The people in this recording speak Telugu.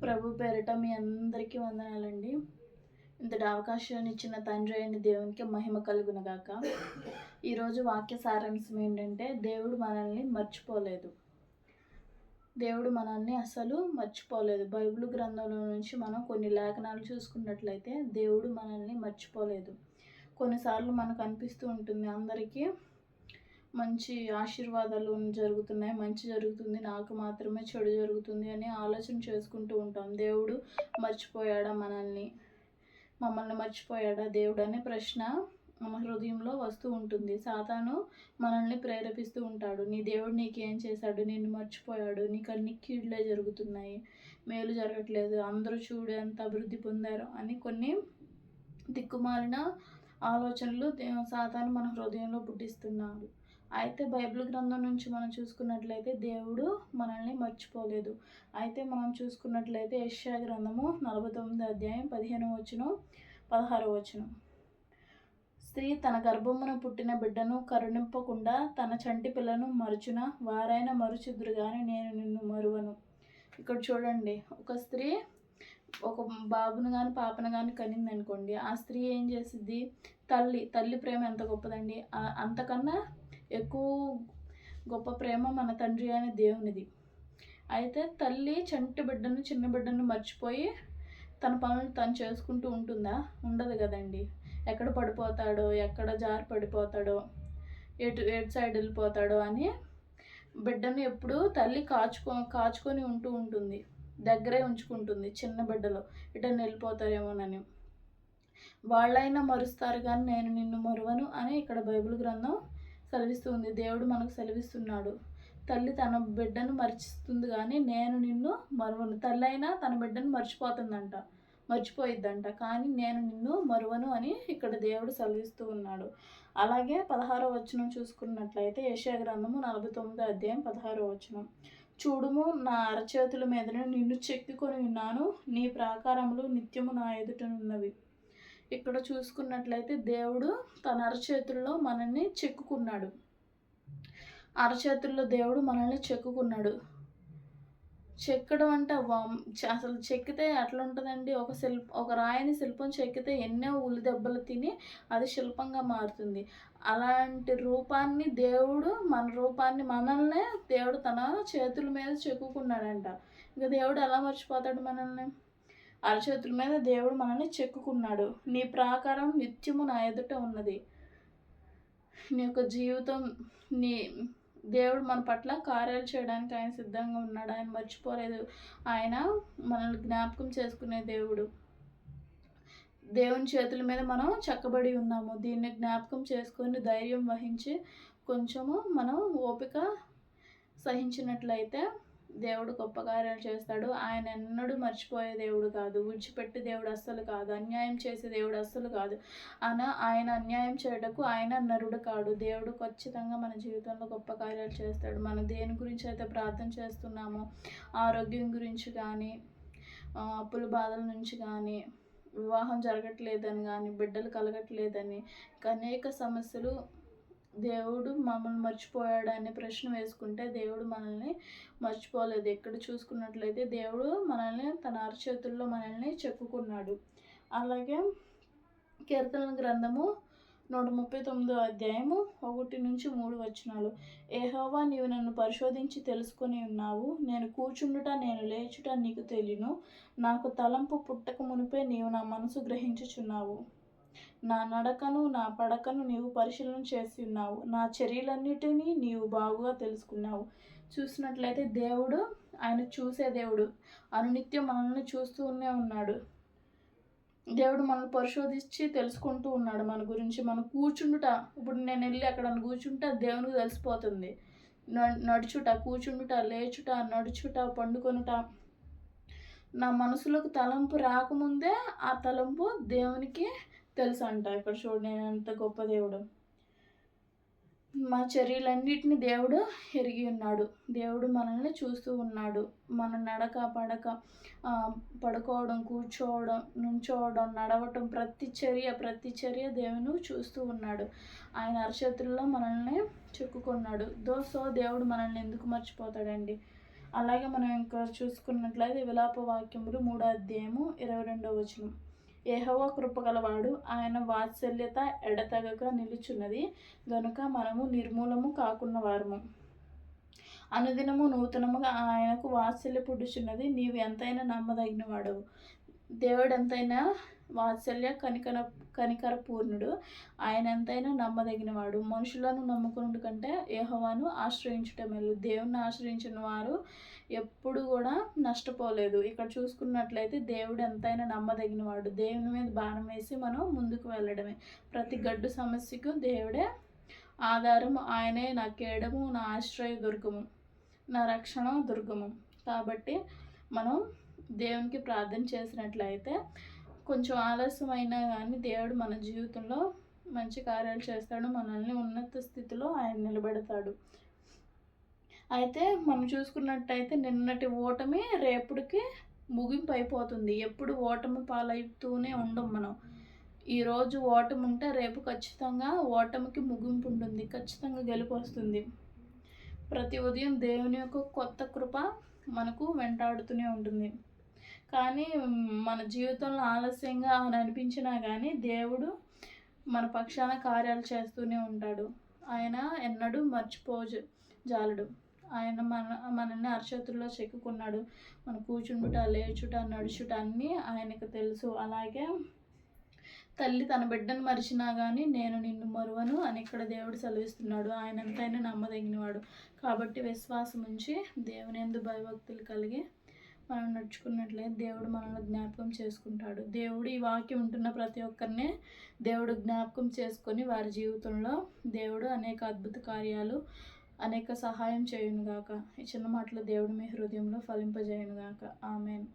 ప్రభు పేరిట మీ అందరికీ వందనాలండి. ఇంతటి అవకాశాన్ని ఇచ్చిన తండ్రి అయిన దేవునికి మహిమ కలుగునుగాక. ఈరోజు వాక్య సారాంశం ఏంటంటే, దేవుడు మనల్ని మర్చిపోలేదు. దేవుడు మనల్ని అసలు మర్చిపోలేదు. బైబిల్ గ్రంథంలో నుంచి మనం కొన్ని లేఖనాలు చూసుకున్నట్లయితే దేవుడు మనల్ని మర్చిపోలేదు. కొన్నిసార్లు మనకు అనిపిస్తూ ఉంటుంది, అందరికీ మంచి ఆశీర్వాదాలు జరుగుతున్నాయి, మంచి జరుగుతుంది, నాకు మాత్రమే చెడు జరుగుతుంది అని ఆలోచన చేసుకుంటూ ఉంటాం. దేవుడు మర్చిపోయాడా మమ్మల్ని మర్చిపోయాడా దేవుడు అనే ప్రశ్న మన హృదయంలో వస్తూ ఉంటుంది. సాతాను మనల్ని ప్రేరేపిస్తూ ఉంటాడు. నీ దేవుడు నీకేం చేశాడు, నిన్ను మర్చిపోయాడు, నీకు అన్ని కీడులే జరుగుతున్నాయి, మేలు జరగట్లేదు, అందరూ చూడు ఎంత అభివృద్ధి పొందారు అని కొన్ని దిక్కుమాలిన ఆలోచనలు సాతాను మన హృదయంలో పుట్టిస్తున్నాడు. అయితే బైబిల్ గ్రంథం నుంచి మనం చూసుకున్నట్లయితే దేవుడు మనల్ని మర్చిపోలేదు. అయితే మనం చూసుకున్నట్లయితే యెషయా గ్రంథము 49 అధ్యాయం 15వ వచనం 16వ వచనం. స్త్రీ తన గర్భమున పుట్టిన బిడ్డను కరుణింపకుండా తన చంటి పిల్లను మరుచున, వారైనా మరుచుదురు గాని నేను నిన్ను మరువను. ఇక్కడ చూడండి, ఒక స్త్రీ ఒక బాబును కానీ పాపను కానీ కనింది అనుకోండి, ఆ స్త్రీ ఏం చేసిద్ది? తల్లి ప్రేమ ఎంత గొప్పదండి. అంతకన్నా ఎక్కువ గొప్ప ప్రేమ మన తండ్రి అయిన దేవునిది. అయితే తల్లి చిన్న బిడ్డను మర్చిపోయి తన పనులు తను చేసుకుంటూ ఉంటుందా? ఉండదు కదండి. ఎక్కడ పడిపోతాడో, ఎక్కడ జారి పడిపోతాడో, ఎటు సైడ్ వెళ్ళిపోతాడో అని బిడ్డను ఎప్పుడు తల్లి కాచుకొని ఉంటుంది, దగ్గరే ఉంచుకుంటుంది. చిన్న బిడ్డలో ఇటని వెళ్ళిపోతారేమోనని. వాళ్ళైనా మరుస్తారు కానీ నేను నిన్ను మరువను అని ఇక్కడ బైబిల్ గ్రంథం సెలవిస్తుంది. దేవుడు మనకు సెలవిస్తున్నాడు. తల్లి తన బిడ్డను మర్చిస్తుంది కానీ నేను నిన్ను మరువను. తల్లి అయినా తన బిడ్డను మర్చిపోయిద్దంట, కానీ నేను నిన్ను మరువను అని ఇక్కడ దేవుడు సెలవిస్తూ ఉన్నాడు. అలాగే 16వ వచనం చూసుకున్నట్లయితే యెషయా గ్రంథము 49 అధ్యాయం 16వ వచనం. చూడుము, నా అరచేతుల మీదనే నిన్ను చెక్కుకొని ఉన్నాను, నీ ప్రాకారములు నిత్యము నా ఎదుటనున్నవి. ఇక్కడ చూసుకున్నట్లయితే దేవుడు తన అరచేతుల్లో మనల్ని చెక్కుకున్నాడు. అరచేతుల్లో దేవుడు మనల్ని చెక్కుకున్నాడు. చెక్కడం అంటే అసలు చెక్కితే ఎట్లా ఉంటుందండి? ఒక రాయిని శిల్పం చెక్కితే ఎన్నో ఉలి దెబ్బలు తిని అది శిల్పంగా మారుతుంది. అలాంటి రూపాన్ని దేవుడు మనల్నే దేవుడు తన చేతుల మీద చెక్కుకున్నాడంట. ఇంకా దేవుడు ఎలా మర్చిపోతాడు మనల్ని? అరచేతుల మీద దేవుడు మనల్ని చెక్కుకున్నాడు. నీ ప్రాకారం నిత్యము నా ఎదుట ఉన్నది. నీ యొక్క జీవితం, దేవుడు మన పట్ల కార్యాలు చేయడానికి ఆయన సిద్ధంగా ఉన్నాడు. ఆయన మర్చిపోలేదు. ఆయన మనల్ని జ్ఞాపకం చేసుకునే దేవుడు. దేవుని చేతుల మీద మనం చెక్కబడి ఉన్నాము. దీన్ని జ్ఞాపకం చేసుకొని ధైర్యం వహించి కొంచెము మనం ఓపిక సహించినట్లయితే దేవుడు గొప్ప కార్యాలు చేస్తాడు. ఆయన ఎన్నడూ మర్చిపోయే దేవుడు కాదు, విడిచిపెట్టే దేవుడు అస్సలు కాదు, అన్యాయం చేసే దేవుడు అస్సలు కాదు. ఆయన అన్యాయం చేయటకు ఆయన నరుడు కాడు. దేవుడు ఖచ్చితంగా మన జీవితంలో గొప్ప కార్యాలు చేస్తాడు. మనం దేని గురించి అయితే ప్రార్థన చేస్తున్నామో, ఆరోగ్యం గురించి కానీ, అప్పుల బాధల నుంచి కానీ, వివాహం జరగట్లేదని కానీ, బిడ్డలు కలగట్లేదని, అనేక సమస్యలు దేవుడు మమ్మల్ని మర్చిపోయాడు అనే ప్రశ్న వేసుకుంటే దేవుడు మనల్ని మర్చిపోలేదు. ఎక్కడ చూసుకున్నట్లయితే దేవుడు మనల్ని తన అరచేతుల్లో మనల్ని చెక్కుకున్నాడు. అలాగే కీర్తనల గ్రంథము 139 అధ్యాయము 1-3 వచనాలు. యెహోవా, నీవు నన్ను పరిశోధించి తెలుసుకొని ఉన్నావు. నేను కూర్చుండుట నేను లేచుట నీకు తెలియను. నాకు తలంపు పుట్టక మునిపే నీవు నా మనసు గ్రహించుచున్నావు. నా నడకను నా పడకను నీవు పరిశీలన చేసి ఉన్నావు. నా చర్యలన్నిటినీ నీవు బాగుగా తెలుసుకున్నావు. చూసినట్లయితే దేవుడు ఆయన చూసే దేవుడు. అనునిత్యం మనల్ని చూస్తూనే ఉన్నాడు. దేవుడు మనల్ని పరిశోధించి తెలుసుకుంటూ ఉన్నాడు మన గురించి. మనం కూర్చుండుట, ఇప్పుడు నేను వెళ్ళి అక్కడ కూర్చుంటే దేవునికి తెలిసిపోతుంది. నడుచుట, కూర్చుండుట, లేచుట, నడుచుట, పండుకొనుట, నా మనసులోకి తలంపు రాకముందే ఆ తలంపు దేవునికి తెలుసు అంట. ఇక్కడ చూడు, నేను ఎంత గొప్ప దేవుడు. మా చర్యలన్నిటిని దేవుడు ఎరిగి ఉన్నాడు. దేవుడు మనల్ని చూస్తూ ఉన్నాడు. మన నడక, పడక, పడుకోవడం, కూర్చోవడం, నుంచోవడం, నడవటం, ప్రతి చర్య దేవుడు చూస్తూ ఉన్నాడు. ఆయన అరచేతుల్లో మనల్ని చెక్కుకున్నాడు. సో దేవుడు మనల్ని ఎందుకు మర్చిపోతాడండి? అలాగే మనం ఇంకా చూసుకున్నట్లయితే విలాప వాక్యములు 3:22. యెహోవా కృపగలవాడు, ఆయన వాత్సల్యత ఎడతెగక నిలుచున్నది గనుక మనము నిర్మూలము కాకున్న వారము. అనుదినము నూతనముగా ఆయనకు వాత్సల్య పుడుచున్నది. నీవు ఎంతైనా నమ్మదగిన వాడవు. దేవుడు ఎంతైనా వాత్సల్య కనికర పూర్ణుడు. ఆయన ఎంతైనా నమ్మదగినవాడు. మనుషులను నమ్ముకున్నట్టు కంటే యెహోవాను ఆశ్రయించుట మేలు. దేవుణ్ణి ఆశ్రయించిన వారు ఎప్పుడు కూడా నష్టపోలేదు. ఇక్కడ చూసుకున్నట్లయితే దేవుడు ఎంతైనా నమ్మదగినవాడు. దేవుని మీద భారం వేసి మనం ముందుకు వెళ్ళడమే. ప్రతి గడ్డు సమస్యకు దేవుడే ఆధారము. ఆయనే నా కేడము, నా ఆశ్రయ దుర్గము, నా రక్షణ దుర్గము. కాబట్టి మనం దేవునికి ప్రార్థన చేసినట్లయితే కొంచెం ఆలస్యమైనా కానీ దేవుడు మన జీవితంలో మంచి కార్యాలు చేస్తాడు. మనల్ని ఉన్నత స్థితిలో ఆయన నిలబెడతాడు. అయితే మనం చూసుకున్నట్టయితే నిన్నటి ఓటమి రేపుడికి ముగింపు అయిపోతుంది. ఎప్పుడు ఓటమి పాలవుతూనే ఉండం మనం. ఈరోజు ఓటమి ఉంటే రేపు ఖచ్చితంగా ఓటమికి ముగింపు ఉంటుంది. ఖచ్చితంగా గెలుపు వస్తుంది. ప్రతి ఉదయం దేవుని యొక్క కొత్త కృప మనకు వెంటాడుతూనే ఉంటుంది. కానీ మన జీవితంలో ఆలస్యంగా అని అనిపించినా కానీ దేవుడు మన పక్షాన కార్యాలు చేస్తూనే ఉంటాడు. ఆయన ఎన్నడూ జాలడు. ఆయన మనల్ని అరచేతుల్లో చెక్కుకున్నాడు. మన కూర్చుండుట, లేచుట, నడుచుట అన్నీ ఆయనకు తెలుసు. అలాగే తల్లి తన బిడ్డను మరిచినా కానీ నేను నిన్ను మరువను అని ఇక్కడ దేవుడు సెలవిస్తున్నాడు. ఆయన ఎంతైనా నమ్మదగినవాడు. కాబట్టి విశ్వాసం ఉంచి దేవుని యందు భయభక్తులు కలిగి మనం నడుచుకున్నట్లయితే దేవుడు మనల్ని జ్ఞాపకం చేసుకుంటాడు. దేవుడు ఈ వాక్యం ఉంటున్న ప్రతి ఒక్కరిని దేవుడు జ్ఞాపకం చేసుకొని వారి జీవితంలో దేవుడు అనేక అద్భుత కార్యాలు, అనేక సహాయం చేయునుగాక. ఈ చిన్న మాటలు దేవుడు మీ హృదయంలో ఫలింపజేయునుగాక. ఆమేన్.